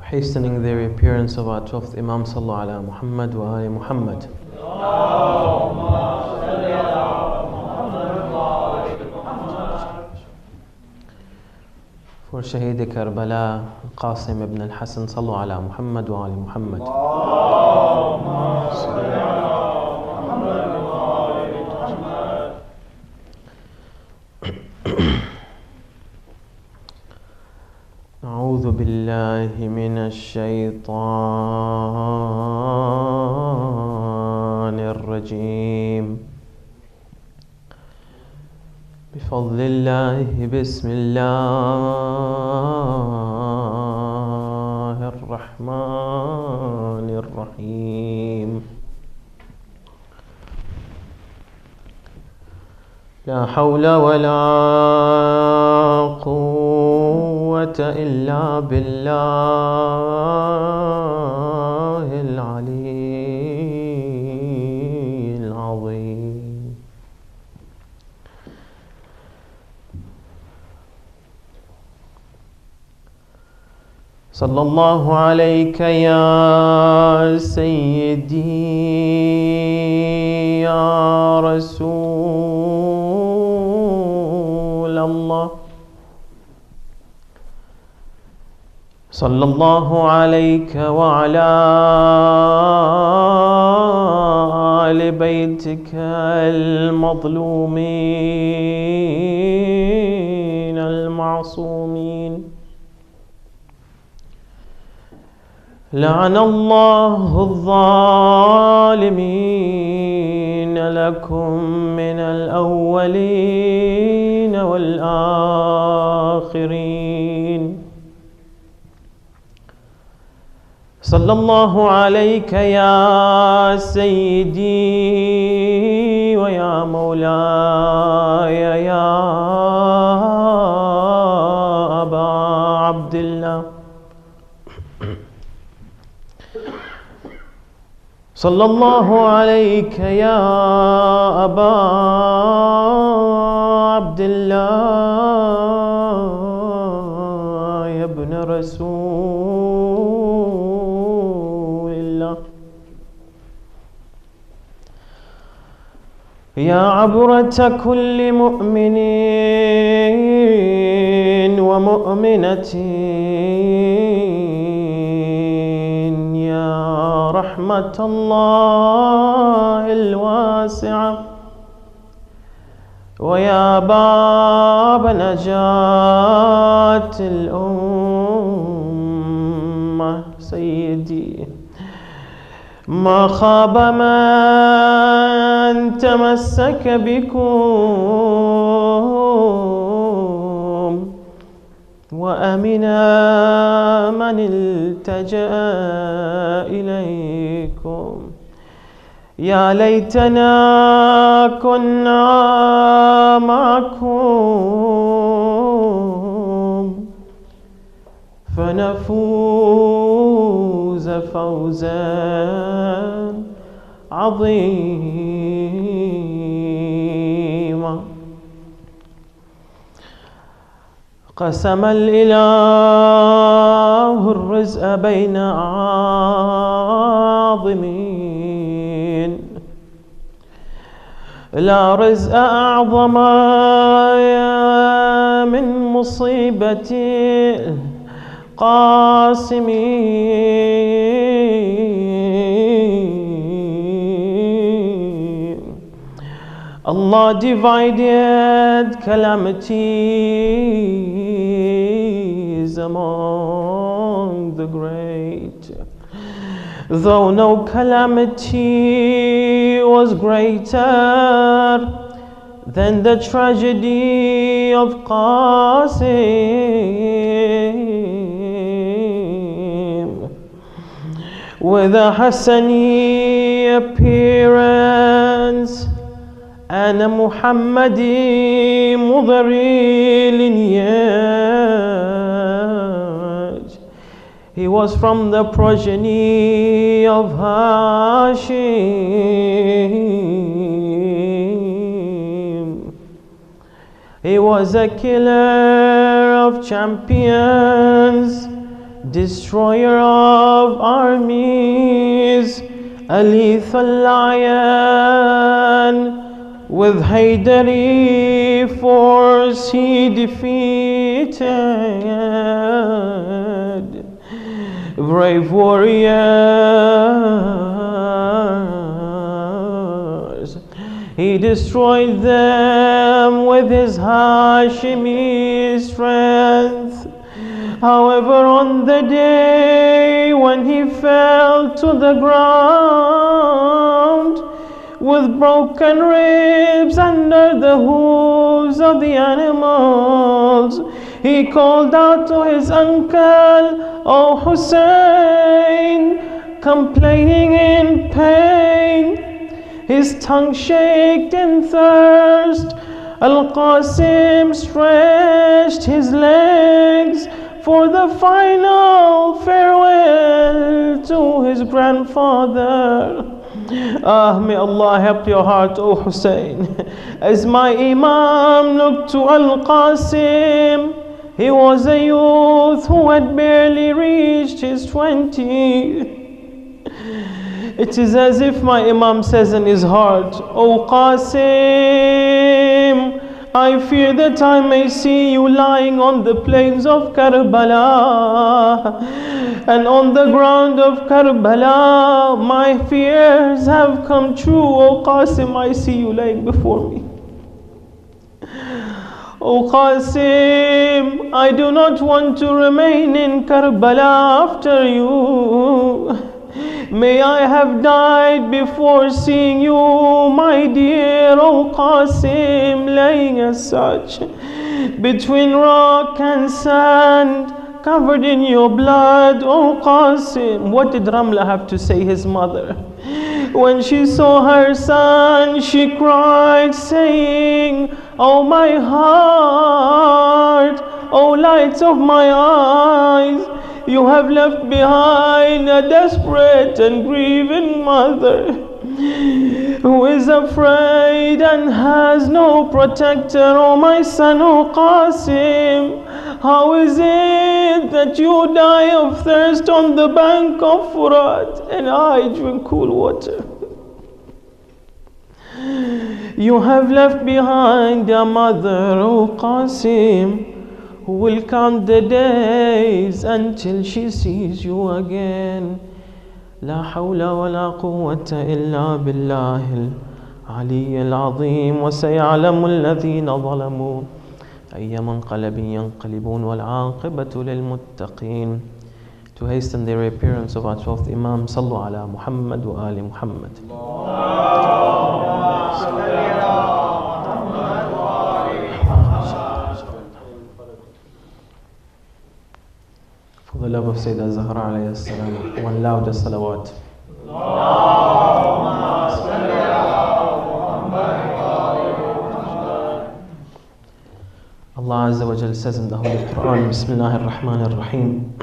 hastening the appearance of our 12th Imam sallallahu ala Muhammad wa ali Muhammad. For Shaheed Karbala, Qasim ibn al-Hasan sallallahu ala Muhammad wa ali Muhammad. أعوذ بالله من الشيطان الرجيم بفضل الله بسم الله الرحمن الرحيم لا حول ولا قوة إلا بالله العلي العظيم. صلى الله عليك يا سيدي يا رسول الله. صلى الله عليك وعلى آل بيتك المظلومين المعصومين. لعن الله الظالمين لكم من الأولين والآخرين. صلى الله عليك يا سيدي ويا مولاي يا أبا عبد الله. صلى الله عليك يا أبا عبد الله يا ابن رسول الله. يا عبرة كل مؤمن ومؤمنة، يا رحمة الله الواسعة، ويا باب نجاة الأمة سيدي. ما خاب من تمسك بكم، وأمنا من التجأ إليكم. يا ليتنا كنا معكم فنفوز فوزا عظيما. قسم الإله الرزق بين عاظمين، لا رزق أعظم من مصيبة قاسمين. Allah divided calamities among the great, though no calamity was greater than the tragedy of Qasim. With a Hassani appearance and a Muhammadi Mudari lineage, he was from the progeny of Hashim. He was a killer of champions destroyer of armies, Alith al-Ayan. With Haydari force he defeated brave warriors. He destroyed them with his Hashimi strength. However, on the day when he fell to the ground with broken ribs under the hooves of the animals, he called out to his uncle, "O Hussain," complaining in pain, his tongue shaked in thirst. Al-Qasim stretched his legs for the final farewell to his grandfather. May Allah help your heart, O Hussain. As my Imam looked to Al-Qasim, he was a youth who had barely reached his 20s. It is as if my Imam says in his heart, "O Qasim, I fear that I may see you lying on the plains of Karbala, and on the ground of Karbala my fears have come true. O Qasim, I see you lying before me. O Qasim, I do not want to remain in Karbala after you. May I have died before seeing you, my dear O Qasim, laying as such between rock and sand, covered in your blood, O Qasim." What did Ramla have to say, his mother? When she saw her son, she cried, saying, "Oh my heart, O light of my eyes, you have left behind a desperate and grieving mother who is afraid and has no protector. O my son, O Qasim, how is it that you die of thirst on the bank of Furat and I drink cool water? You have left behind a mother, O Qasim, who will count the days until she sees you again. لا حول ولا قوة إلا بالله العلي العظيم. وسيعلم الذين ظلموا أي منقلب ينقلبون والعاقبة للمتقين. To hasten the reappearance of our 12th Imam, صلوا على محمد وآل محمد. For the love of Sayyidah Zahra alayhi salam, one louder salawat. Allah Azza wa Jal says in the Holy Quran, Bismillahir Rahmanir Rahim,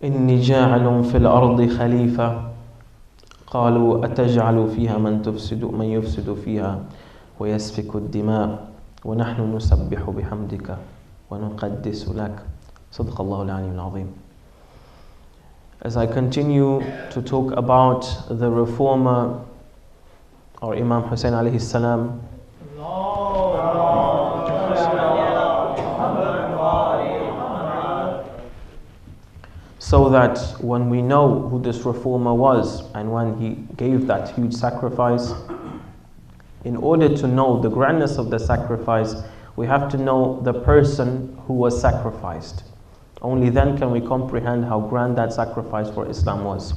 إني جاعل في الأرض خليفة قالوا أتجعل فيها من يفسد فيها ويسفك الدماء ونحن نسبح بحمدك ونقدس لك. صدق الله العلي العظيم. As I continue to talk about the reformer, or Imam Hussain alayhi salam, so that when we know who this reformer was and when he gave that huge sacrifice, in order to know the grandness of the sacrifice, we have to know the person who was sacrificed. Only then can we comprehend how grand that sacrifice for Islam was.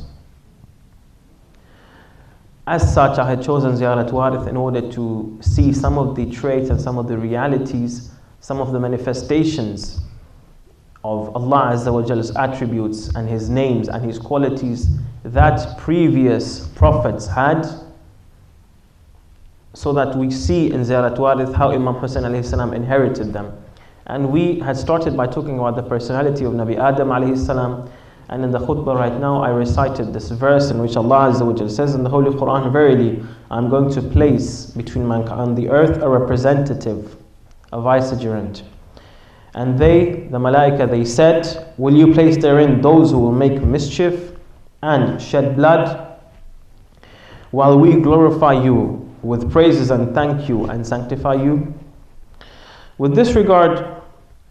As such, I had chosen Ziyarat Warith in order to see some of the traits and some of the realities, some of the manifestations of Allah Azza wa Jalla's attributes and His names and His qualities that previous prophets had, so that we see in Ziyarat Warith how Imam Hussain alayhi salam inherited them. And we had started by talking about the personality of Nabi Adam alayhi salam, and in the khutbah right now I recited this verse in which Allah Azza wa Jalla says in the Holy Quran, "Verily, I'm going to place between mankind and the earth a representative, a vicegerent." And they, the malaika, they said, will you place therein those who will make mischief and shed blood, while we glorify you with praises and thank you and sanctify you? With this regard,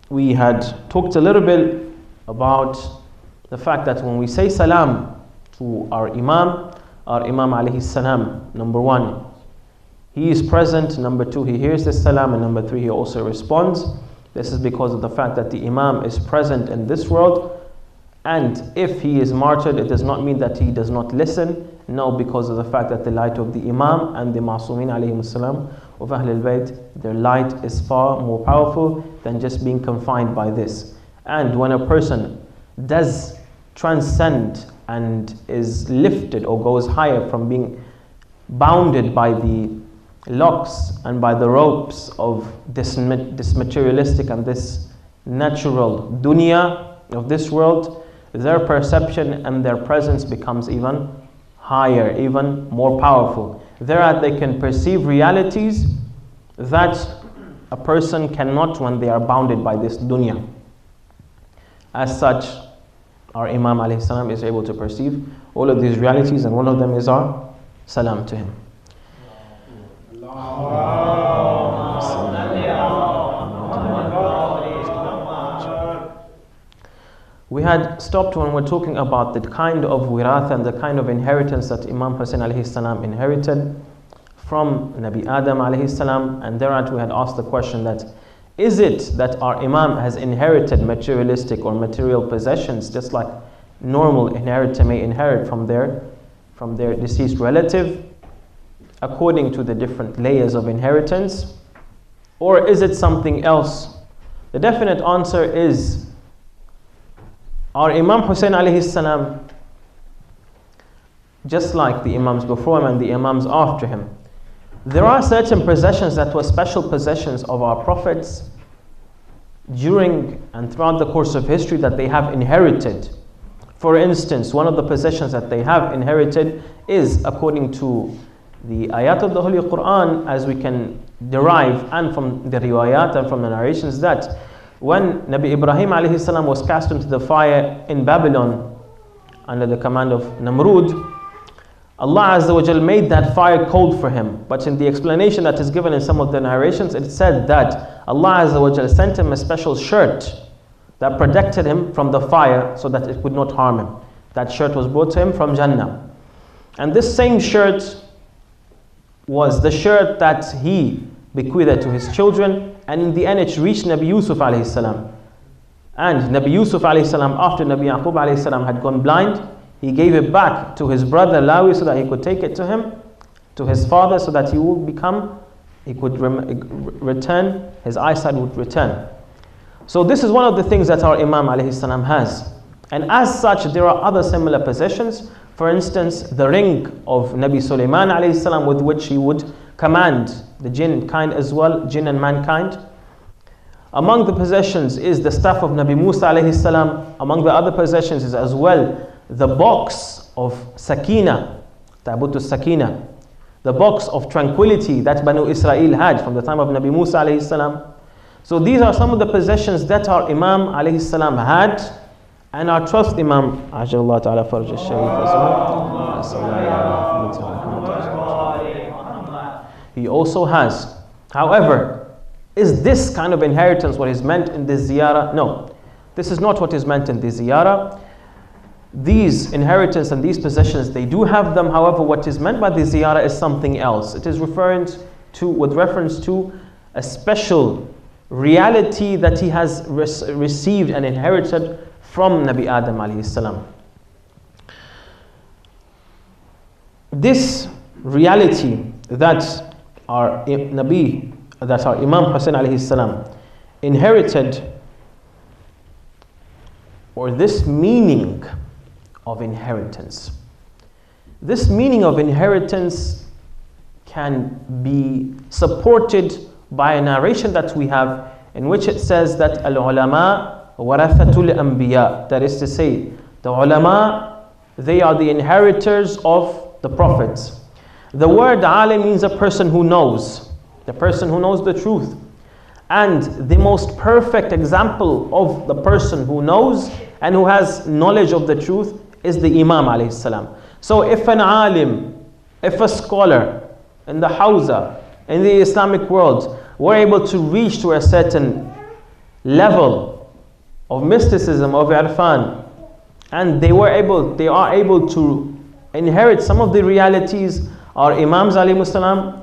we had talked a little bit about the fact that when we say salam to our Imam alayhi salam, number one, he is present, number two, he hears the salam, and number three, he also responds. This is because of the fact that the Imam is present in this world, and if he is martyred, it does not mean that he does not listen. No, because of the fact that the light of the Imam and the Ma'sumin alayhim salam of Ahlul Bayt, their light is far more powerful than just being confined by this. And when a person does transcend and is lifted or goes higher from being bounded by the locks and by the ropes of this materialistic and this natural dunya of this world, their perception and their presence becomes even higher, even more powerful. Thereat they can perceive realities that a person cannot when they are bounded by this dunya. As such, our Imam alayhi salam is able to perceive all of these realities, and one of them is our salam to him. We had stopped when we're talking about the kind of wiratha and the kind of inheritance that Imam Hussain alayhi salam inherited from Nabi Adam alayhi salam, and thereat we had asked the question that, is it that our Imam has inherited materialistic or material possessions just like normal inheritor may inherit from their deceased relative, according to the different layers of inheritance? Or is it something else? The definite answer is our Imam Hussain alayhi salam, just like the Imams before him and the Imams after him, there are certain possessions that were special possessions of our prophets during and throughout the course of history that they have inherited. For instance, one of the possessions that they have inherited is, according to the ayat of the Holy Quran, as we can derive, and from the riwayat and from the narrations, that when Nabi Ibrahim alayhi salam was cast into the fire in Babylon under the command of Namrud, Allah Azza wa Jal made that fire cold for him. But in the explanation that is given in some of the narrations, it said that Allah Azza wa Jal sent him a special shirt that protected him from the fire so that it would not harm him. That shirt was brought to him from Jannah. And this same shirt was the shirt that he bequeathed to his children, and in the end it reached Nabi Yusuf alayhi salam. And Nabi Yusuf alayhi salam, after Nabi Yaqub alayhi salam had gone blind, he gave it back to his brother Lawi so that he could take it to him, to his father, so that he could return, his eyesight would return. So this is one of the things that our Imam alayhi salam has. And as such, there are other similar possessions. For instance, the ring of Nabi Sulaiman alayhi salam, with which he would command the jinn kind as well, jinn and mankind. Among the possessions is the staff of Nabi Musa alayhi salam. Among the other possessions is as well the box of Sakina, Tabutu Sakina, the box of tranquility that Banu Israel had from the time of Nabi Musa alayhi salam. So these are some of the possessions that our Imam alayhi salam had, and our trust Imam Ajalullah Ta'ala Farj al-Sharif as well, he also has. However, is this kind of inheritance what is meant in this ziyarah? No, this is not what is meant in this ziyarah. These inheritance and these possessions, they do have them. However, what is meant by the ziyarah is something else. It is referring to, with reference to a special reality that he has received and inherited from Nabi Adam alayhi salam. This reality that our Nabi, that our Imam Hussain alayhi salam inherited, or this meaning of inheritance. This meaning of inheritance can be supported by a narration that we have, in which it says that al-ulama warathatul anbiya. That is to say, the ulama, they are the inheritors of the prophets. The word alim means a person who knows, the person who knows the truth. And the most perfect example of the person who knows and who has knowledge of the truth is the Imam alayhi salam. So if an alim, if a scholar in the Hawza, in the Islamic world, were able to reach to a certain level of mysticism, of irfan, and they are able to inherit some of the realities, our Imams alayhi salam,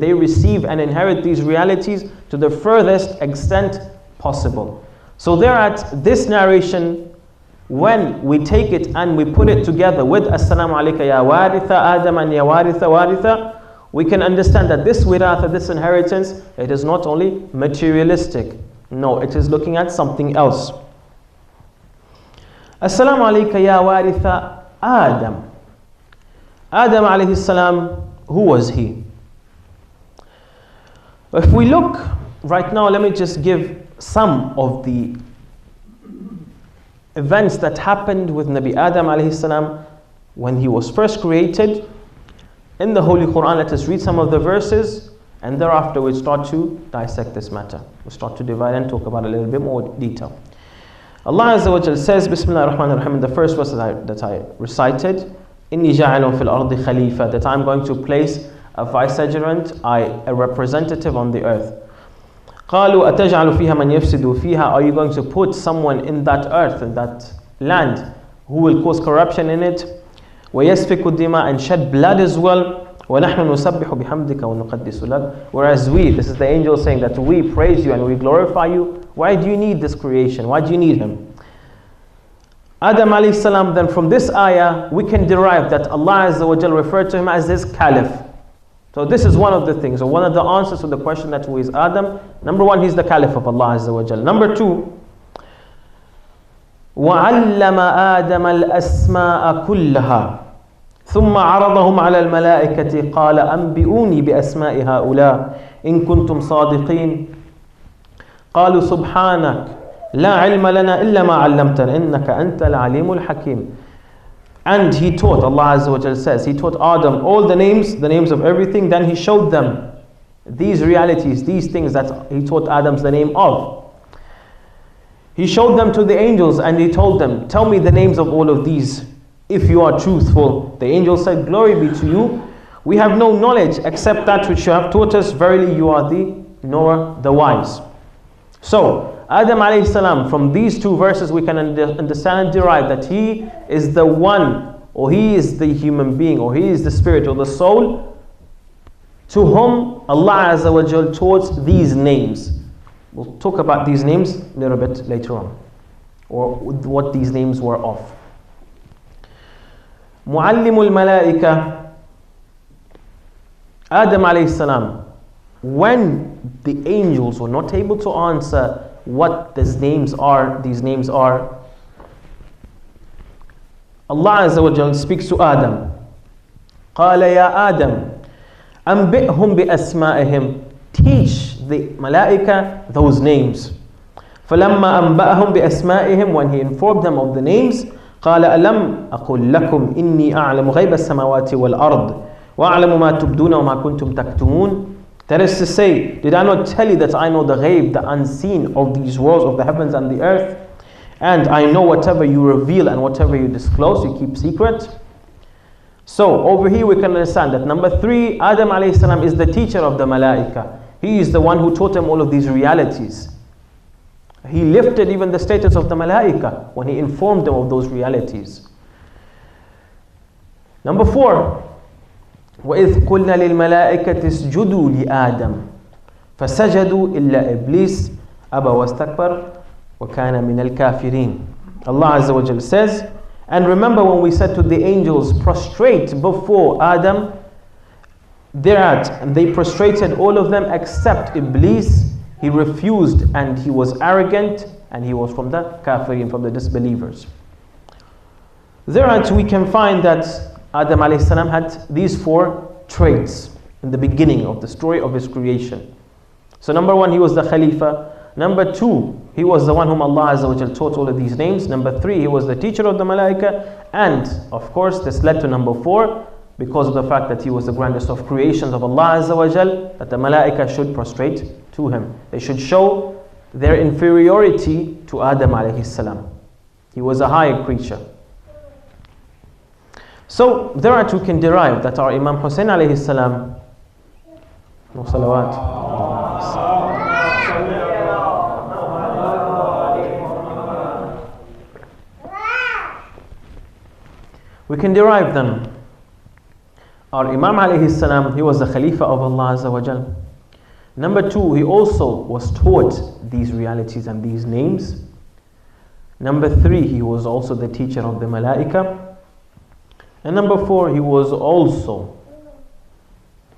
they receive and inherit these realities to the furthest extent possible. So thereat, this narration, when we take it and we put it together with Assalamu alayka ya waritha Adam and ya waritha waritha, we can understand that this wiratha, this inheritance, it is not only materialistic. No, it is looking at something else. Assalamu alayka ya waritha Adam. Adam alayhi salam, who was he? If we look right now, let me just give some of the events that happened with Nabi Adam alayhi salam when he was first created. In the Holy Quran, let us read some of the verses, and thereafter we start to dissect this matter. We start to divide and talk about it a little bit more detail. Allah Azza wa Jal says, Bismillah ar-Rahman ar-Rahim, in the first verse that I recited, Inni ja'alun fil ardi khalifa, that I'm going to place a vicegerent, a representative on the earth. قالوا أتجعل فيها من يفسد فيها, are you going to put someone in that earth, in that land, who will cause corruption in it? ويسفك الدماء, and shed blood as well. وَنَحْنُ نُسَبِّحُ بِحَمْدِكَ وَنُقَدِّسُ لَكَ, whereas we, this is the angel saying that we praise you and we glorify you. Why do you need this creation? Why do you need him? Adam alayhi salam, then from this ayah we can derive that Allah Azza wa Jal referred to him as his caliph. So this is one of the things, or one of the answers to the question that who is Adam. Number one, he's the caliph of Allah Azza wa Jal. Number two, وَعَلَّمَ آدَمَ الْأَسْمَاءَ كُلَّهَا ثُمَّ عَرَضَهُمْ عَلَى الْمَلَائِكَةِ قَالَ أَنْبِئُونِي بِأَسْمَاءِ هَؤُلَاءِ إِن كُنتُمْ صَادِقِينَ قَالُوا سُبْحَانَكَ لَا عِلْمَ لَنَا إِلَّا مَا عَلَّمْتَنَا إِنَّكَ أَنْتَ الْعَلِيمُ الْحَكِيمُ. And he taught, Allah Azza wa Jal says, he taught Adam all the names of everything, then he showed them these realities, these things that he taught Adam's the name of. He showed them to the angels and he told them, tell me the names of all of these if you are truthful. The angels said, glory be to you, we have no knowledge except that which you have taught us. Verily you are the knower, the wise. So Adam alayhi salam, from these two verses we can understand and derive that he is the one, or he is the human being, or he is the spirit or the soul to whom Allah Azza wa Jal taught these names. We'll talk about these names a little bit later on, or what these names were of. Muallimul Malaika, Adam alayhi salam, when the angels were not able to answer what these names are, Allah Azza wa Jal speaks to Adam. قال يا آدم أنبئهم بأسمائهم, teach the malaika those names. فلما أنبأهم بأسمائهم, when he informed them of the names, قال ألم أقل لكم إني أعلم غيب السماوات والأرض وأعلم ما تبدون وما كنتم تكتمون. That is to say, did I not tell you that I know the ghaib, the unseen of these worlds, of the heavens and the earth, and I know whatever you reveal and whatever you disclose, you keep secret? So over here we can understand that number three, Adam alayhi salam is the teacher of the malaika. He is the one who taught them all of these realities. He lifted even the status of the malaika when he informed them of those realities. Number four, وَإِذْ قُلْنَا لِلْمَلَائِكَةِ اسْجُدُوا لِآدَمَ فَسَجَدُوا إِلَّا إِبْلِيسَ أَبَى وَاسْتَكْبَرَ وَكَانَ مِنَ الْكَافِرِينَ. Allah Azza wa Jal says, and remember when we said to the angels, prostrate before Adam, thereat, and they prostrated all of them except Iblis. He refused and he was arrogant and he was from the kafirin, from the disbelievers. Thereat we can find that Adam alayhi salam had these four traits in the beginning of the story of his creation. So number one, he was the Khalifa. Number two, he was the one whom Allah Azza wa Jal taught all of these names. Number three, he was the teacher of the Malaika. And of course, this led to number four, because of the fact that he was the grandest of creations of Allah Azza wa Jal, that the Malaika should prostrate to him. They should show their inferiority to Adam alayhi salam. He was a higher creature. So thereat we can derive that our Imam Hussain alayhi salam, no salawat, we can derive them. Our Imam alayhi salam, he was the Khalifa of Allah Azza wa Jal. Number two, he also was taught these realities and these names. Number three, he was also the teacher of the Malaika. And number four, he was also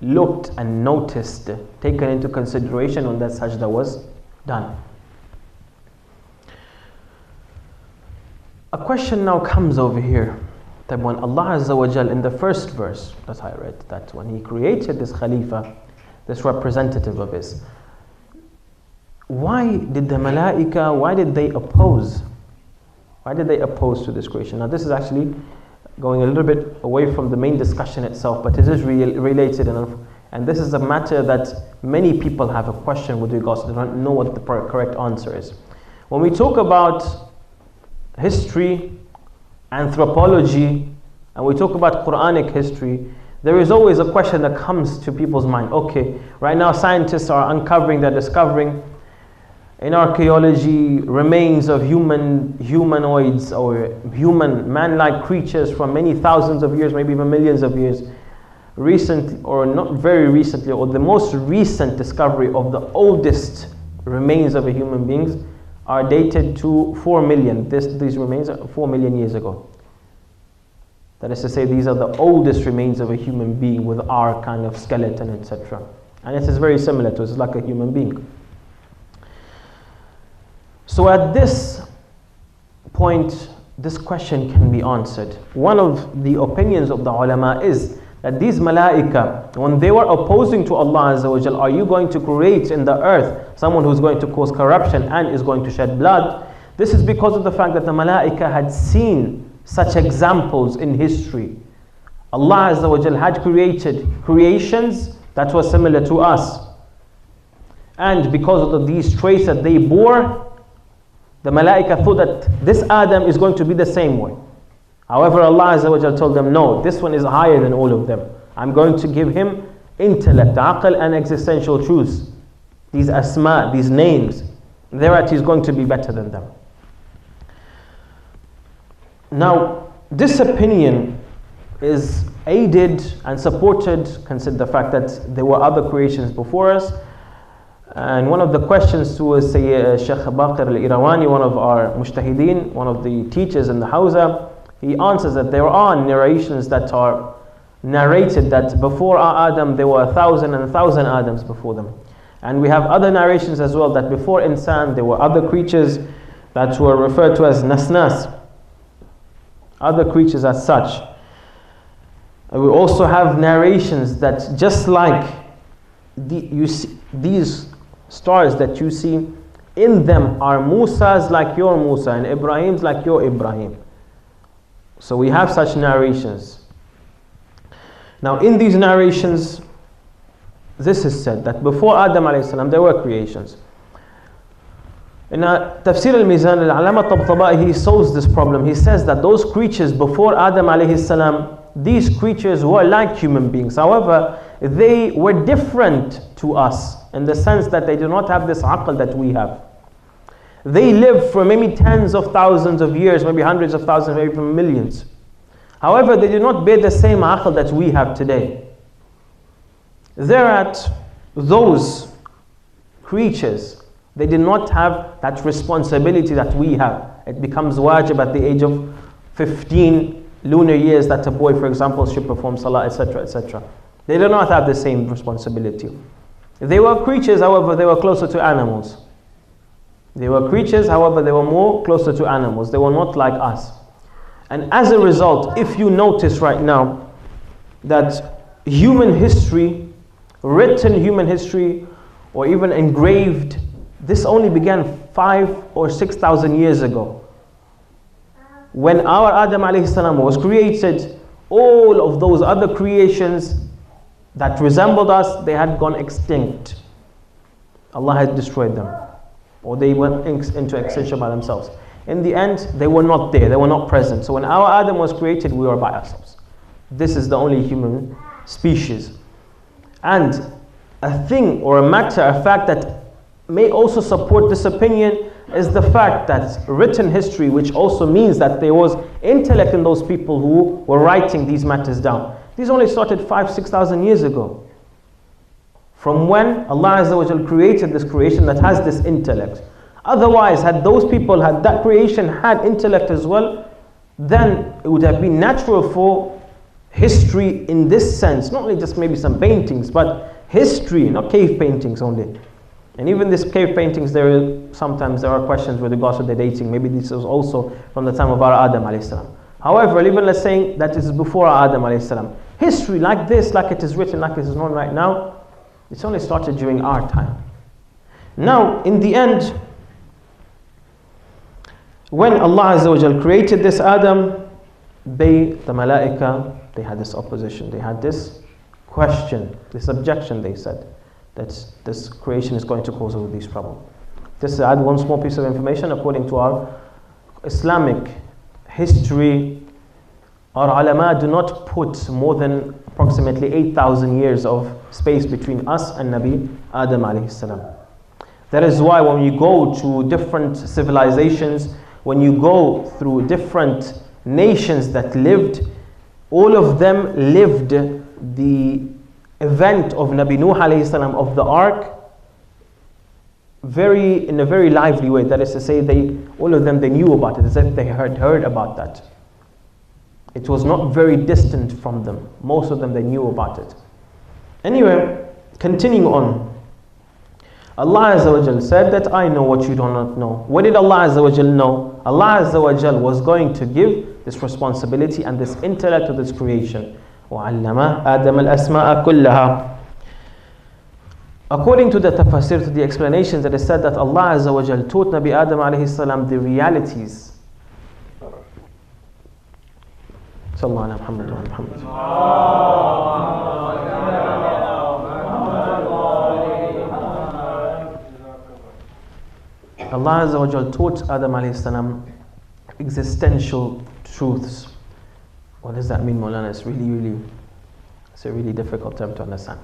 looked and noticed, taken into consideration when that sajda was done. A question now comes over here, that when Allah Azza wa Jal, in the first verse that I read, that when He created this Khalifa, this representative of His, why did the Malaika, why did they oppose? Why did they oppose to this creation? Now this is actually going a little bit away from the main discussion itself, but it is related, and this is a matter that many people have a question with regards to. They don't know what the correct answer is. When we talk about history, anthropology, and we talk about Quranic history, there is always a question that comes to people's mind. Okay, right now scientists are uncovering, they're discovering in archaeology remains of humanoids or human man-like creatures from many thousands of years, maybe even millions of years. Recent, or not very recently, or the most recent discovery of the oldest remains of a human beings are dated to 4 million. These remains are 4 million years ago. That is to say, these are the oldest remains of a human being with our kind of skeleton, etc. And it is very similar to us, it's like a human being. So at this point, this question can be answered. One of the opinions of the ulama is that these malaika, when they were opposing to Allah Azza wa Jal, are you going to create in the earth someone who's going to cause corruption and is going to shed blood? This is because of the fact that the malaika had seen such examples in history. Allah Azza wa Jal had created creations that were similar to us. And because of these traits that they bore, the malaika thought that this Adam is going to be the same way. However, Allah Azza wa Jal told them, no, this one is higher than all of them. I'm going to give him intellect, aql, and existential truths. These asma, these names, thereat he's going to be better than them. Now, this opinion is aided and supported, consider the fact that there were other creations before us. And one of the questions to Sheikh Baqir al-Irawani, one of our mujtahideen, one of the teachers in the Hawza, he answers that there are narrations that are narrated that before our Adam there were 1,000 and 1,000 Adams before them. And we have other narrations as well that before Insan there were other creatures that were referred to as Nasnas, other creatures as such. And we also have narrations that just like these stars that you see, in them are Musa's like your Musa and Ibrahim's like your Ibrahim. So we have such narrations. Now in these narrations, this is said that before Adam alayhi salam there were creations. In Tafsir al-Mizan, al-Alama Tabtabai, he solves this problem. He says that those creatures before Adam alayhi salam, these creatures were like human beings. However, they were different to us in the sense that they do not have this aql that we have. They lived for maybe tens of thousands of years, maybe hundreds of thousands, maybe even millions. However, they do not bear the same aql that we have today. Thereat, those creatures, they did not have that responsibility that we have. It becomes wajib at the age of 15 lunar years that a boy, for example, should perform salah, etc., etc. They do not have the same responsibility. They were creatures, however, they were closer to animals. They were creatures, however, they were more closer to animals. They were not like us. And as a result, if you notice right now that human history, written human history, or even engraved, this only began 5,000 or 6,000 years ago. When our Adam alayhi salam was created, all of those other creations that resembled us, they had gone extinct. Allah had destroyed them, or they went into extinction by themselves. In the end, they were not there, they were not present. So when our Adam was created, we were by ourselves. This is the only human species. And a thing or a matter, a fact that may also support this opinion is the fact that written history, which also means that there was intellect in those people who were writing these matters down. These only started 5,000-6,000 years ago. From when Allah Azza wa Jal created this creation that has this intellect. Otherwise, had those people, had that creation had intellect as well, then it would have been natural for history in this sense, not only just maybe some paintings, but history, not cave paintings only. And even these cave paintings, sometimes there are questions with regards to the dating. Maybe this was also from the time of our Adam alayhi salam. However, even let's say that this is before our Adam alayhi salam. History like this, like it is written, like it is known right now, it's only started during our time. Now, in the end, when Allah Azza wa Jal created this Adam, the Malaika, they had this opposition, they had this question, this objection, they said, that this creation is going to cause all these problems. Just to add one small piece of information, according to our Islamic history, our ulama do not put more than approximately 8,000 years of space between us and Nabi Adam alayhi salam. That is why when you go to different civilizations, when you go through different nations that lived, all of them lived the event of Nabi Nuh alayhi salam of the ark in a very lively way. That is to say, all of them knew about it, as if they had heard about that. It was not very distant from them. Most of them, they knew about it. Anyway, continuing on. Allah Azza wa Jal said that I know what you do not know. What did Allah Azza wa Jal know? Allah Azza wa Jal was going to give this responsibility and this intellect to this creation. وَعَلَّمَ آدَمَ الْأَسْمَاءَ كُلَّهَا. According to the tafsir, to the explanations, it is said that Allah Azza wa Jal taught Nabi Adam alayhi salam the realities. Sallallahu alayhi Muhammad wa Muhammad. Allah Azza wa Jal taught Adam alayhi salam existential truths. What does that mean, Maulana? It's a really difficult term to understand.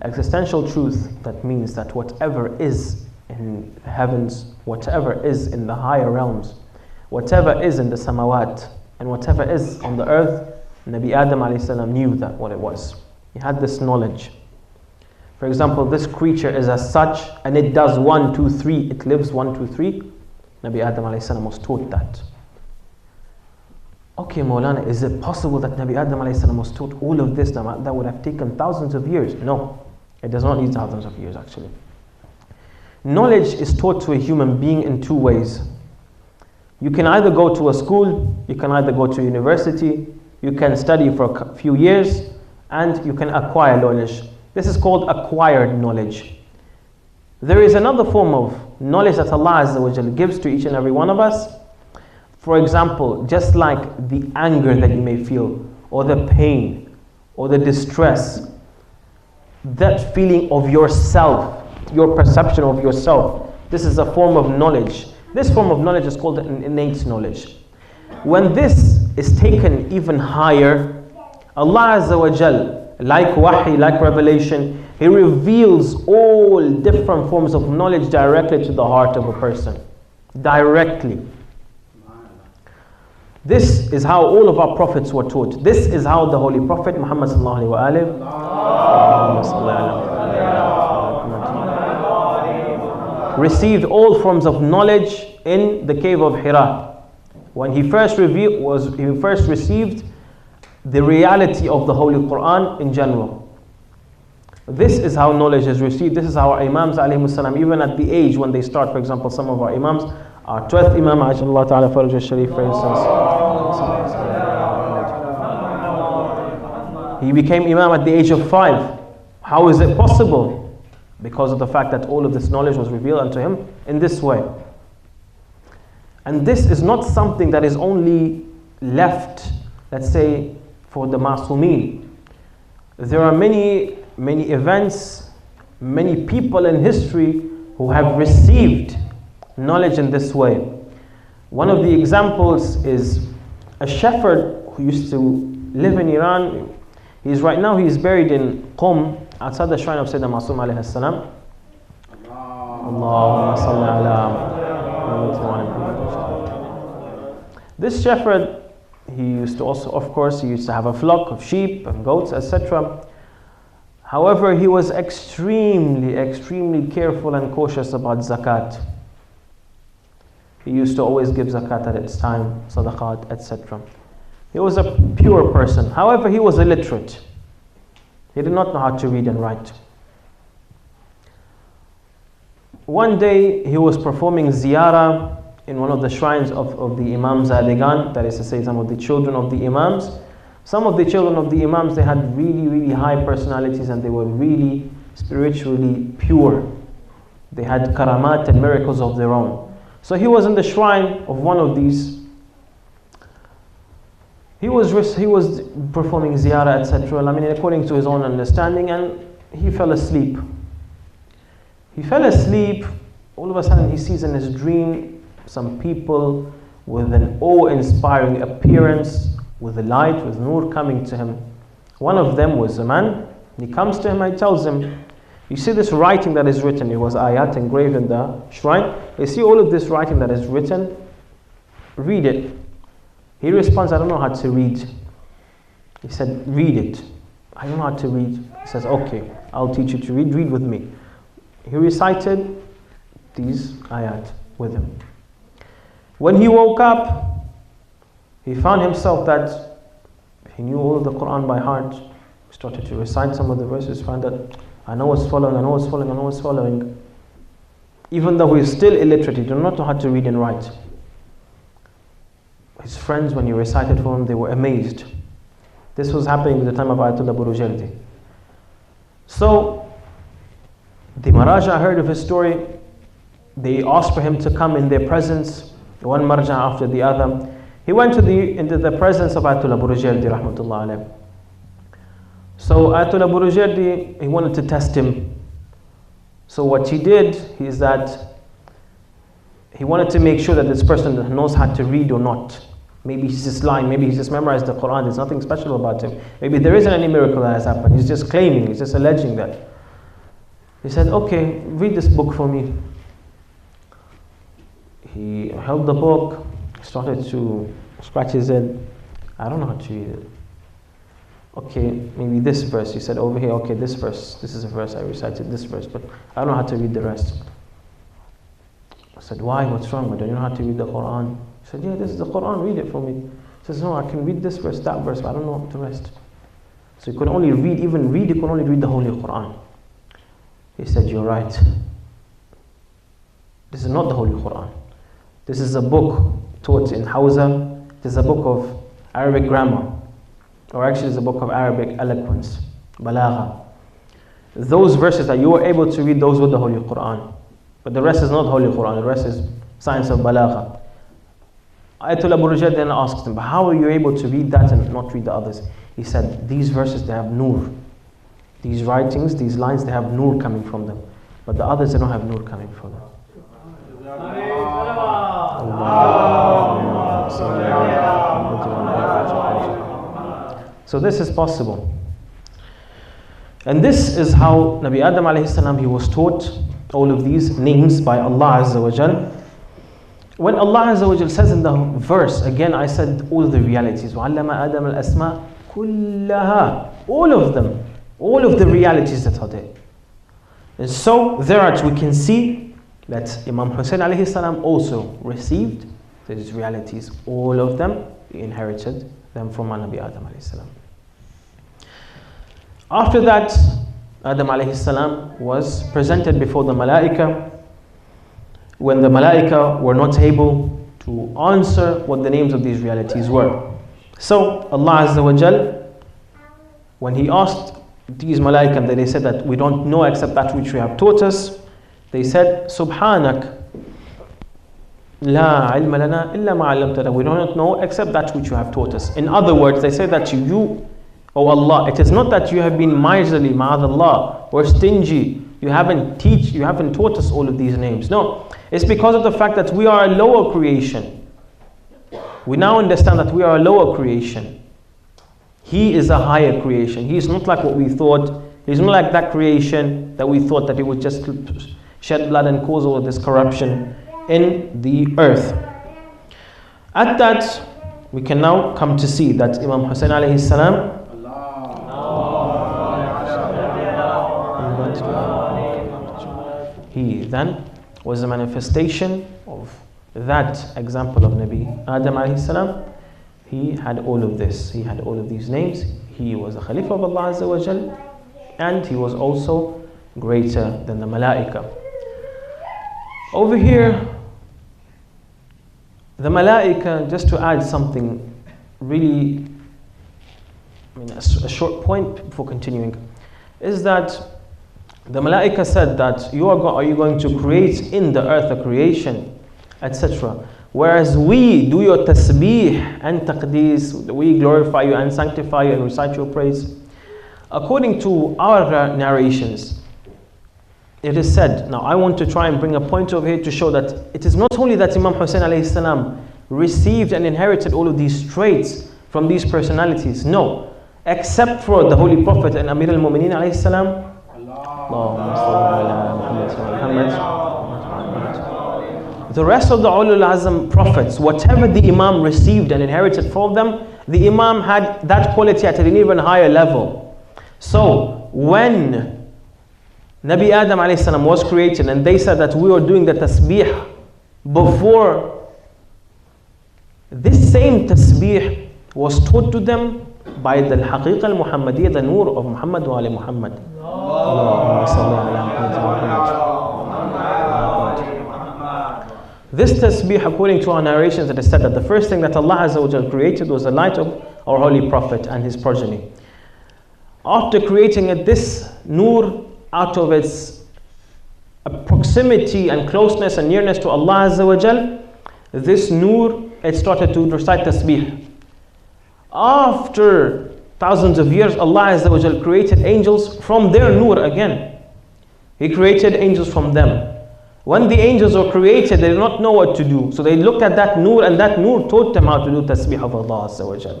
Existential truth, that means that whatever is in the heavens, whatever is in the higher realms, whatever is in the samawat, and whatever is on the earth, Nabi Adam alayhi salam knew that what it was. He had this knowledge. For example, this creature is as such, and it does 1, 2, 3, it lives 1, 2, 3. Nabi Adam alayhi salam was taught that. Okay, Maulana, is it possible that Nabi Adam alayhi salam was taught all of this that would have taken thousands of years? No, it does not need thousands of years actually. Knowledge is taught to a human being in two ways. You can either go to a school, you can either go to university, you can study for a few years, and you can acquire knowledge. This is called acquired knowledge. There is another form of knowledge that Allah Azza wa Jalla gives to each and every one of us. For example, just like the anger that you may feel, or the pain, or the distress, that feeling of yourself, your perception of yourself, this is a form of knowledge. This form of knowledge is called an innate knowledge. When this is taken even higher, Allah Azza wa Jal, like wahi, like revelation, He reveals all different forms of knowledge directly to the heart of a person. Directly. This is how all of our prophets were taught. This is how the Holy Prophet Muhammad sallallahu alaihi wasallam received all forms of knowledge in the cave of Hira. When he first received the reality of the Holy Quran in general. This is how knowledge is received. This is how our Imams alayhi salam, even at the age when they start, for example, some of our Imams, our 12th Imam, Ajjallahu Ta'ala Faraj al-Sharif, for instance, he became Imam at the age of 5. How is it possible? Because of the fact that all of this knowledge was revealed unto him in this way. And this is not something that is only left, let's say, for the Masumeen. There are many events many people in history who have received knowledge in this way. One of the examples is a shepherd who used to live in Iran. He's buried in Qom, outside the shrine of Sayyidina Masum alayhi salam. Allahumma salli ala. This shepherd, he used to have a flock of sheep and goats, etc. However, he was extremely careful and cautious about zakat. He used to always give zakat at its time, sadaqat, etc. He was a pure person. However, he was illiterate. He did not know how to read and write. One day, he was performing ziyarah in one of the shrines of the Imam Zadigan, that is to say, some of the children of the Imams. Some of the children of the Imams, they had really high personalities and they were really spiritually pure. They had karamat and miracles of their own. So he was in the shrine of one of these. He was performing ziyarah, etc. According to his own understanding, and he fell asleep. All of a sudden he sees in his dream some people with an awe-inspiring appearance, with a light, with nur coming to him. One of them was a man. He comes to him and tells him, you see this writing that is written, it was ayat engraved in the shrine. You see all of this writing that is written, read it. He responds, I don't know how to read. He said, read it. I don't know how to read. He says, okay, I'll teach you to read with me. He recited these ayat with him. When he woke up, he found himself that he knew all of the Quran by heart. He started to recite some of the verses, found that I know what's following. Even though he is still illiterate, he did not know how to read and write. His friends, when he recited for him, they were amazed. This was happening at the time of Ayatollah Burujerdi. So, the Maraja heard of his story. They asked for him to come in their presence, one Marja after the other. He went into the presence of Ayatollah Burujerdi, rahmatullah alayh. So Ayatollah Burujerdi, he wanted to test him. So what he did is that he wanted to make sure that this person knows how to read or not. Maybe he's just lying, maybe he's just memorized the Quran, there's nothing special about him. Maybe there isn't any miracle that has happened, he's just claiming, he's just alleging that. He said, okay, read this book for me. He held the book, started to scratch his head. I don't know how to read it. Okay, maybe this verse. He said over here, okay, this verse. This is a verse, I recited this verse, but I don't know how to read the rest. I said, why? What's wrong? Don't you know how to read the Quran? He said, yeah, this is the Quran, read it for me. He says, no, I can read this verse, that verse, but I don't know the rest. So he could only read, he could only read the Holy Quran. He said, you're right. This is not the Holy Quran. This is a book taught in Hausa. This is a book of Arabic grammar. Or actually it's a book of Arabic eloquence, balagha. Those verses that you were able to read, those were the Holy Quran. But the rest is not Holy Quran, the rest is science of balagha. Ayatollah Burujerdi then asked him, but how are you able to read that and not read the others? He said, these verses, they have nur. These writings, these lines, they have nur coming from them. But the others, they don't have nur coming from them. So this is possible. And this is how Nabi Adam alayhi salam, he was taught all of these names by Allah Azza wa Jal. When Allah Azza wa Jal says in the verse, again I said all of the realities, وَعَلَّمَ آدَمَ الْأَسْمَاءَ كُلَّهَا, all of them, all of the realities that are there. And so thereat we can see that Imam Hussain alayhi salam also received these realities, all of them, he inherited them from Nabi Adam alayhi salam. After that, Adam alayhi salam was presented before the Malaika. When the Malaika were not able to answer what the names of these realities were. So Allah Azza wa Jal, when He asked these Malaika, they said that we don't know except that which you have taught us. They said, Subhanak, La ilma lana illa ma 'allamtana. We do not know except that which you have taught us. In other words, they say that you, O Allah, it is not that you have been miserly, ma'adallah, or stingy, you haven't taught us all of these names. No, it's because of the fact that we are a lower creation. We now understand that we are a lower creation. He is a higher creation. He is not like what we thought. He's not like that creation that we thought that it would just shed blood and cause all of this corruption in the earth. At that, we can now come to see that Imam Hussain alayhi salam, he then was a manifestation of that example of Nabi Adam alayhi salam. He had all of this. He had all of these names. He was a Khalifa of Allah Azza wa Jal, and he was also greater than the Malaika. Over here, the Malaika, just to add something really, a short point before continuing, is that the Malaika said that are you going to create in the earth a creation, etc. Whereas we do your tasbih and taqdees, we glorify you and sanctify you and recite your praise. According to our narrations, it is said, now I want to try and bring a point over here to show that it is not only that Imam Hussain alayhi salam received and inherited all of these traits from these personalities, no, except for the Holy Prophet and Amir al-Mu'mineen alayhi salam. The rest of the Ulul Azam prophets, whatever the Imam received and inherited from them, the Imam had that quality at an even higher level. So when Nabi Adam alayhi salam was created and they said that we were doing the tasbih before, this same tasbih was taught to them by the Haqiqa al-Muhammadiyya, the Nur of Muhammad wa Ali Muhammad. This tasbih, according to our narrations, it is said that the first thing that Allah Azza wa Jal created was the light of our Holy Prophet and his progeny. After creating it, this Nur, out of its proximity and closeness and nearness to Allah Azza wa Jal, this Nur, it started to recite tasbih. After thousands of years, Allah Azza wa Jal created angels from their Nur again. He created angels from them. When the angels were created, they did not know what to do. So they looked at that Nur, and that Nur taught them how to do tasbih of Allah Azza wa Jal.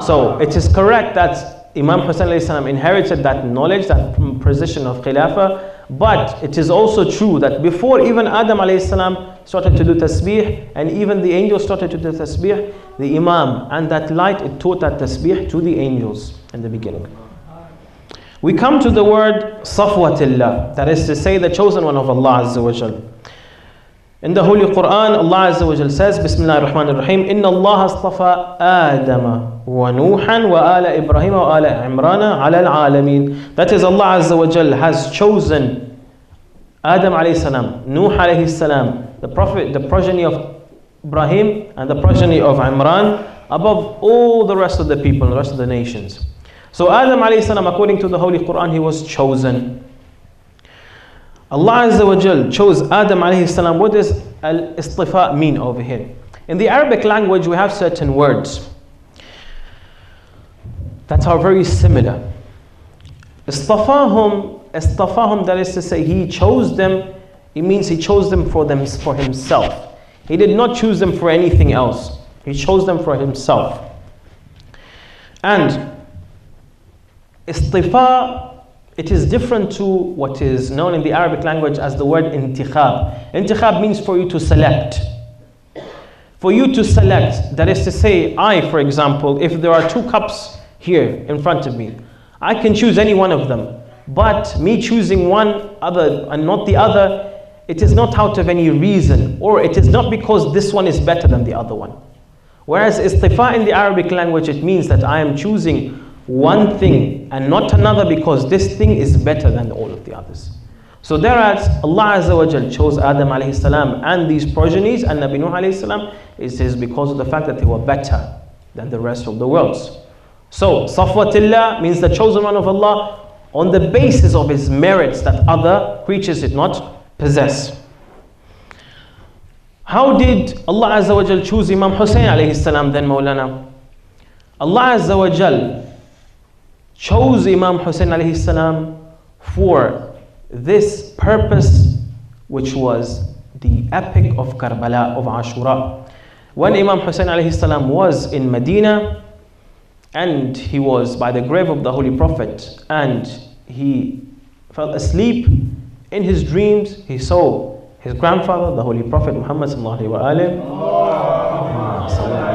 So it is correct that Imam Hussain alayhi salam inherited that knowledge, that position of Khilafah, but it is also true that before even Adam alayhi salam started to do tasbih, and even the angels started to do tasbih, the Imam and that light, it taught that tasbih to the angels in the beginning. We come to the word Safwatillah, that is to say the chosen one of Allah Azza wa Jal. In the Holy Quran, Allah Azza wa Jal says, Bismillah ar-Rahman ar-Rahim, Inna Allah astafa Adama wa Nuhan wa ala Ibrahim wa ala Imrana ala al-Alameen. That is, Allah Azza wa Jal has chosen Adam alayhi salam, Nuh alayhi salam, the Prophet, the progeny of Ibrahim and the progeny of Imran, above all the rest of the people and the rest of the nations. So Adam alayhi salam, according to the Holy Quran, he was chosen. Allah Azza wa Jal chose Adam alayhi salam. What does al-istifa mean over here? In the Arabic language, we have certain words that are very similar. Istafahum, that is to say, he chose them. It means he chose them for himself. He did not choose them for anything else. He chose them for himself. And istifa, it is different to what is known in the Arabic language as the word intikhab. Intikhab means for you to select. For you to select, that is to say, I, for example, if there are 2 cups here in front of me, I can choose any one of them. But me choosing one other and not the other, it is not out of any reason, or it is not because this one is better than the other one. Whereas istifa in the Arabic language, it means that I am choosing one thing and not another because this thing is better than all of the others. So thereas Allah Azza wa Jal chose Adam alayhi salam and these progenies and Nabi Nuh alayhi salam, it is because of the fact that they were better than the rest of the worlds. So Safwatillah means the chosen one of Allah on the basis of his merits that other creatures did not possess. How did Allah Azza wa Jal choose Imam Hussain alayhi salam then, Mawlana? Allah Azza wa Jal chose Imam Hussain alayhi salam for this purpose, which was the epic of Karbala, of Ashura. When Imam Hussain alayhi salam was in Medina, and he was by the grave of the Holy Prophet, and he fell asleep. In his dreams, he saw his grandfather, the Holy Prophet Muhammad sallallahu alaihi wasallam.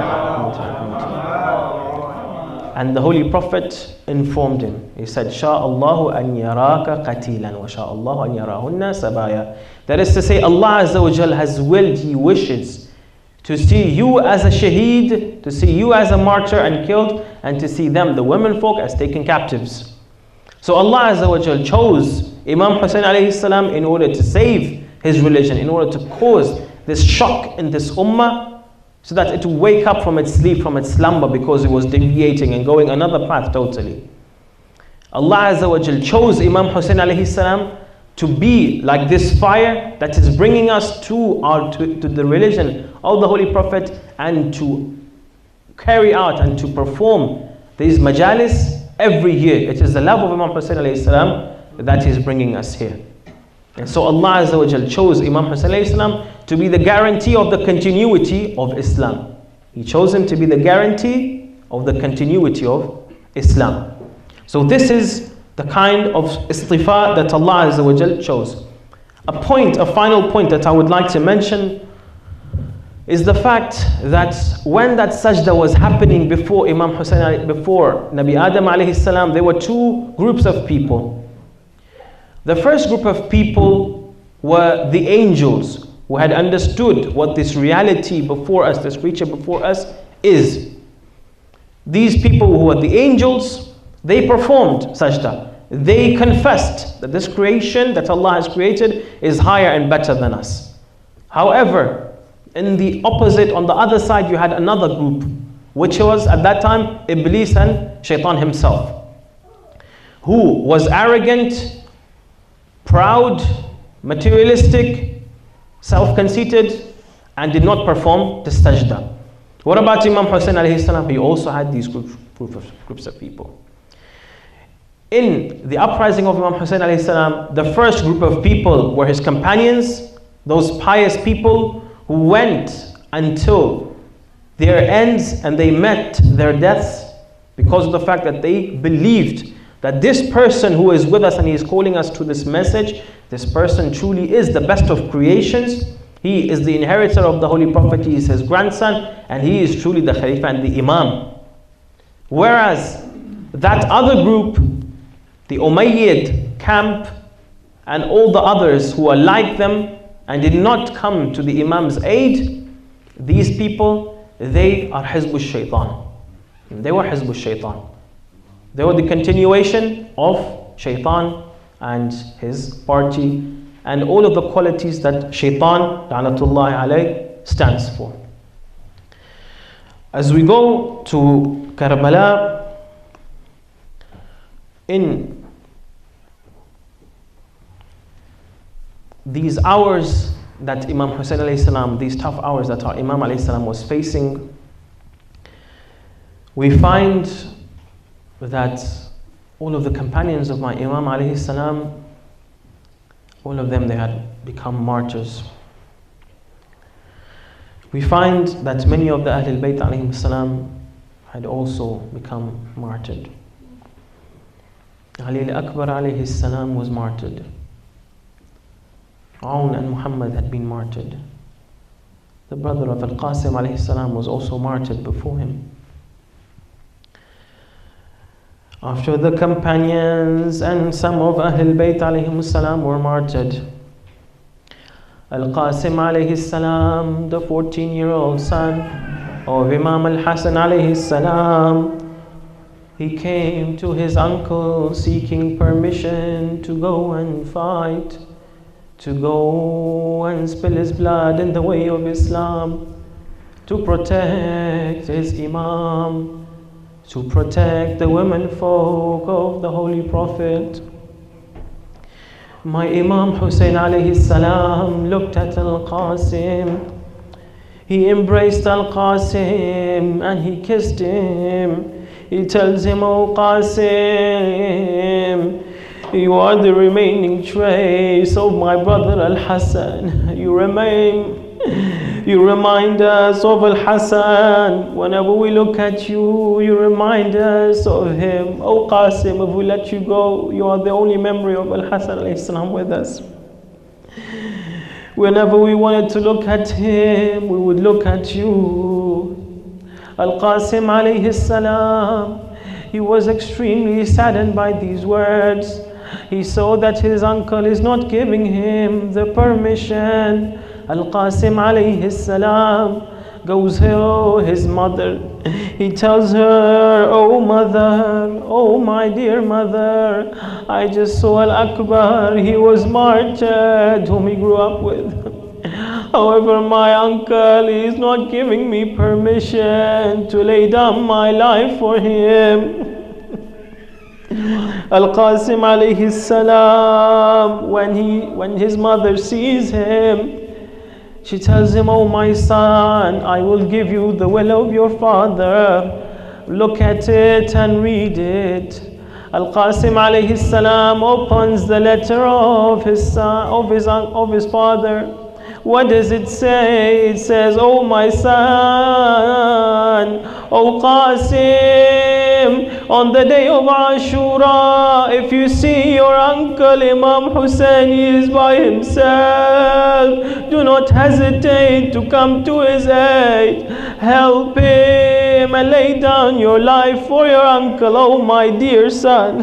And the Holy Prophet informed him. He said, Sha'Allahu an yaraka qatilan wa sha'Allahu an yarahunna sabaya. That is to say, Allah Azza wa Jal has willed, He wishes to see you as a shaheed, to see you as a martyr and killed, and to see them, the women folk, as taken captives. So Allah Azza wa Jal chose Imam Hussain alayhi salam in order to save his religion, in order to cause this shock in this ummah, so that it will wake up from its sleep, from its slumber, because it was deviating and going another path totally. Allah Azza wa Jal chose Imam Hussain alayhi salam to be like this fire that is bringing us to the religion of the Holy Prophet, and to carry out and to perform these majalis every year. It is the love of Imam Hussain alayhi salam that is bringing us here. And so Allah Azza wa Jal chose Imam Hussain alayhi salam to be the guarantee of the continuity of Islam. He chose him to be the guarantee of the continuity of Islam. So this is the kind of istifa that Allah Azza wa Jal chose. A final point that I would like to mention is the fact that when that sajda was happening before Imam Hussain, before Nabi Adam alayhi salam, there were two groups of people. The first group of people were the angels, who had understood what this reality before us, this creature before us is. These people who were the angels, they performed sajda. They confessed that this creation that Allah has created is higher and better than us. However, in the opposite, on the other side, you had another group, which was at that time Iblis and Shaitan himself, who was arrogant, proud, materialistic, self-conceited, and did not perform the sajda. What about Imam Hussain alayhi salam? He also had these groups of people. In the uprising of Imam Hussain alayhi salam, the first group of people were his companions, those pious people who went until their ends and they met their deaths because of the fact that they believed that this person who is with us and he is calling us to this message, this person truly is the best of creations. He is the inheritor of the Holy Prophet, he is his grandson, and he is truly the Khalifa and the Imam. Whereas that other group, the Umayyad camp, and all the others who are like them and did not come to the Imam's aid, these people, they are Hizb al-Shaytan. They were Hizb al-Shaytan. They were the continuation of Shaitan and his party, and all of the qualities that Shaitan, la'natullahi alayh, stands for. As we go to Karbala, in these hours that Imam Hussain alayhi salam, these tough hours that our Imam alayhi salam was facing, we find that all of the companions of my Imam alayhi salam, all of them, they had become martyrs. We find that many of the Ahlul Bayt alayhim salam had also become martyred. Ali al-Akbar alayhi salam was martyred. Aun and Muhammad had been martyred. The brother of Al-Qasim alayhi salam was also martyred before him. After the companions and some of Ahlul Bayt alayhim salam were martyred, Al-Qasim alayhi salam, the 14-year-old son of Imam Al-Hasan alayhi salam, he came to his uncle seeking permission to go and fight, to go and spill his blood in the way of Islam, to protect his Imam, to protect the women folk of the Holy Prophet. My Imam Hussain alayhi salam looked at Al-Qasim. He embraced Al-Qasim and he kissed him. He tells him, "Oh Qasim, you are the remaining trace of my brother Al-Hassan. You remind us of Al-Hassan. Whenever we look at you, you remind us of him. Oh Qasim, if we let you go, you are the only memory of Al-Hassan alayhi salam with us. Whenever we wanted to look at him, we would look at you." Al-Qasim alayhi salam, he was extremely saddened by these words. He saw that his uncle is not giving him the permission. Al-Qasim alayhi salam goes to his mother. He tells her, "Oh mother, oh my dear mother, I just saw Al-Akbar, he was martyred, whom he grew up with. However, my uncle is not giving me permission to lay down my life for him." Al-Qasim alayhi salam, when his mother sees him, she tells him, "Oh my son, I will give you the will of your father. Look at it and read it." Al-Qasim alayhi salam opens the letter of his son, of his father. What does it say? It says, "Oh my son, oh Qasim, on the day of Ashura, if you see your uncle Imam Hussain is by himself, do not hesitate to come to his aid. Help him and lay down your life for your uncle, oh my dear son."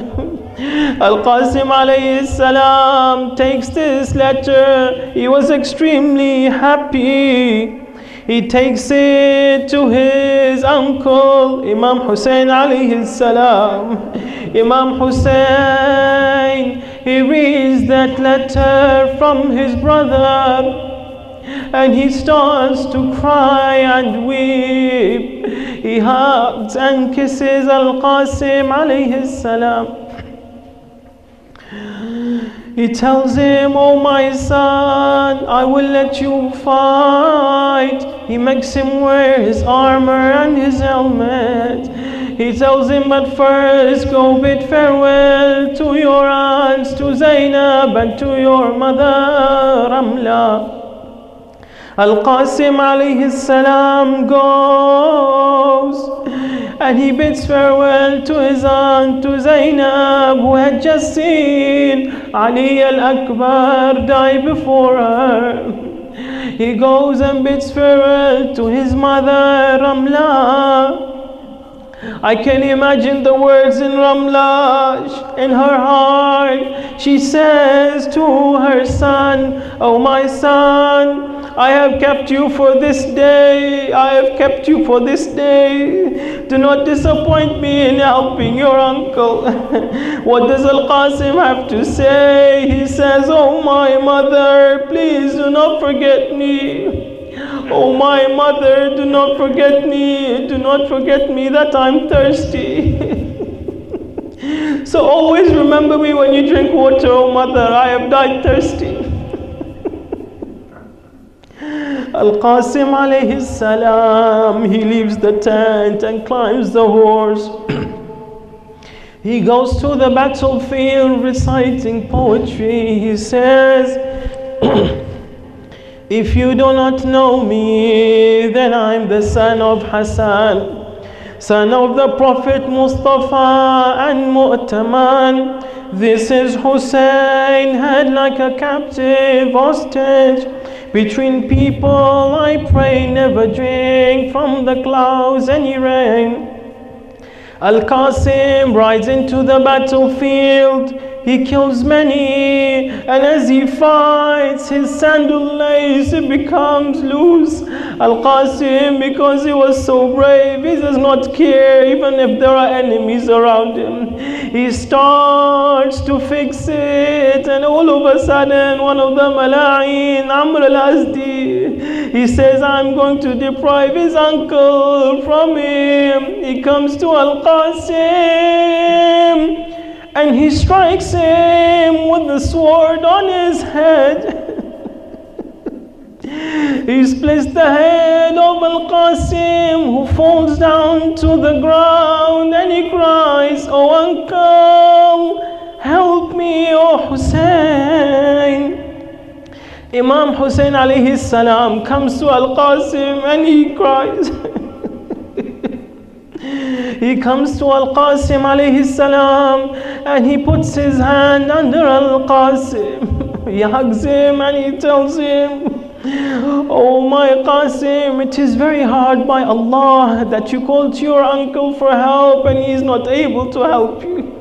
Al-Qasim alayhi salam takes this letter. He was extremely happy. He takes it to his uncle Imam Hussain alayhi salam. Imam Hussain, he reads that letter from his brother and he starts to cry and weep. He hugs and kisses Al-Qasim alayhi salam. He tells him, "Oh my son, I will let you fight." He makes him wear his armor and his helmet. He tells him, "But first go bid farewell to your aunts, to Zainab and to your mother Ramla." Al-Qasim alayhi salam goes and he bids farewell to his aunt, to Zainab, who had just seen Ali al-Akbar die before her. He goes and bids farewell to his mother Ramla. I can imagine the words in Ramla, in her heart. She says to her son, "Oh my son, I have kept you for this day. I have kept you for this day. Do not disappoint me in helping your uncle." What does Al-Qasim have to say? He says, "Oh my mother, please do not forget me. Oh my mother, do not forget me. Do not forget me that I'm thirsty." So always remember me when you drink water, oh mother, I have died thirsty. Al-Qasim alayhi salam, he leaves the tent and climbs the horse. He goes to the battlefield reciting poetry. He says, "If you do not know me, then I'm the son of Hassan, son of the Prophet Mustafa and Mu'taman. This is Hussain, head like a captive hostage. Between people I pray, never drink from the clouds any rain." Al-Qasim rides into the battlefield. He kills many, and as he fights, his sandal lace becomes loose. Al-Qasim, because he was so brave, he does not care even if there are enemies around him. He starts to fix it, and all of a sudden, one of the Mala'in, Amr al-Azdi, he says, "I'm going to deprive his uncle from him." He comes to Al-Qasim, and he strikes him with the sword on his head. He splits the head of Al-Qasim, who falls down to the ground, and he cries, "Oh uncle, help me, oh Hussain." Imam Hussain alayhi salam comes to Al-Qasim and he cries. He comes to Al-Qasim alayhi salam and he puts his hand under Al-Qasim. He hugs him and he tells him, "Oh my Qasim, it is very hard by Allah that you call to your uncle for help and he is not able to help you."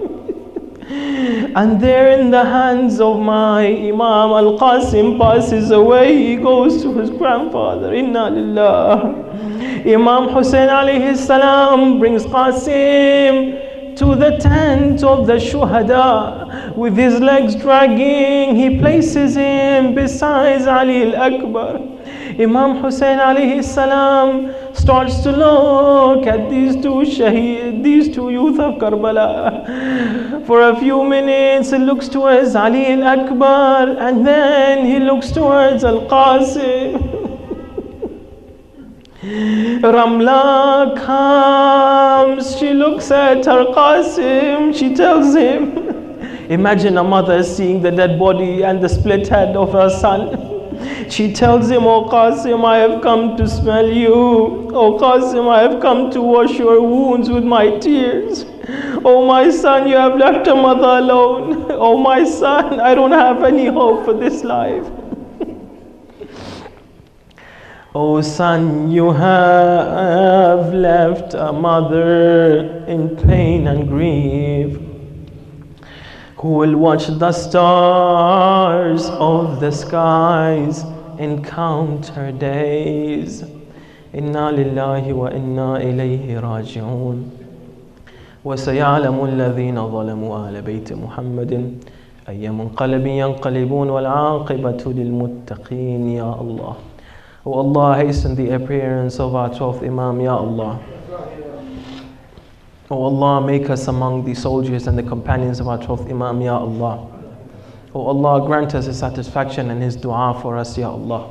And there in the hands of my Imam, Al-Qasim passes away. He goes to his grandfather. Inna lillah. Imam Hussain alayhi salam brings Qasim to the tent of the shuhada. With his legs dragging, he places him beside Ali al-Akbar. Imam Hussain alayhi salam starts to look at these two youth of Karbala. For a few minutes he looks towards Ali al-Akbar and then he looks towards Al-Qasim. Ramla comes, she looks at her Qasim, she tells him, imagine a mother seeing the dead body and the split head of her son. She tells him, "Oh Qasim, I have come to smell you. Oh Qasim, I have come to wash your wounds with my tears. Oh my son, you have left a mother alone. Oh my son, I don't have any hope for this life. Oh son, you have left a mother in pain and grief. Who will watch the stars of the skies and count her days. Inna lillahi wa inna ilayhi raji'un. وسيعلم الذين ظلموا آل بيت محمد أي منقلب ينقلبون والعاقبة للمتقين يا Allah. Oh Allah, hasten the appearance of our 12th Imam, Ya Allah. Oh Allah, make us among the soldiers and the companions of our 12th Imam, Ya Allah. Oh Allah, grant us his satisfaction and his dua for us, Ya Allah.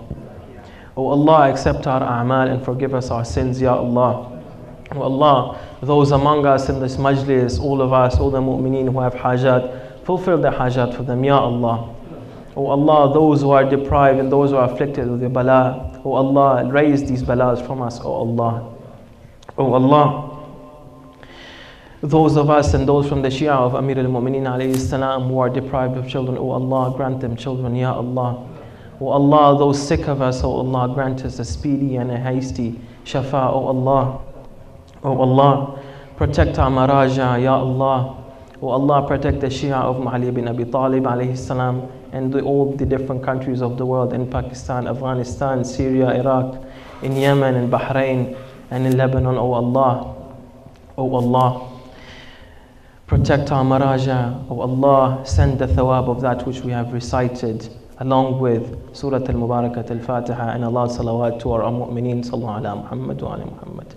Oh Allah, accept our a'mal and forgive us our sins, Ya Allah. Oh Allah, those among us in this majlis, all of us, all the mu'mineen who have hajat, fulfill the hajat for them, Ya Allah. Oh Allah, those who are deprived and those who are afflicted with the bala, oh Allah, raise these balas from us, oh Allah. Oh Allah, those of us and those from the Shia of Amir al-Mu'mineen alayhi salam who are deprived of children, oh Allah, grant them children, Ya Allah. Oh Allah, those sick of us, oh Allah, grant us a speedy and a hasty shafa, oh Allah. Oh Allah, protect our Maraja, Ya Allah. Oh Allah, protect the Shia of Ali bin Abi Talib alayhi salam and all the different countries of the world, in Pakistan, Afghanistan, Syria, Iraq, in Yemen, in Bahrain, and in Lebanon, oh Allah. Oh Allah, protect our Maraja, oh Allah, send the thawab of that which we have recited along with Surah Al-Mubarakat Al-Fatiha and Allah salawat to our mu'mineen sallallahu ala Muhammad wa ala Muhammad.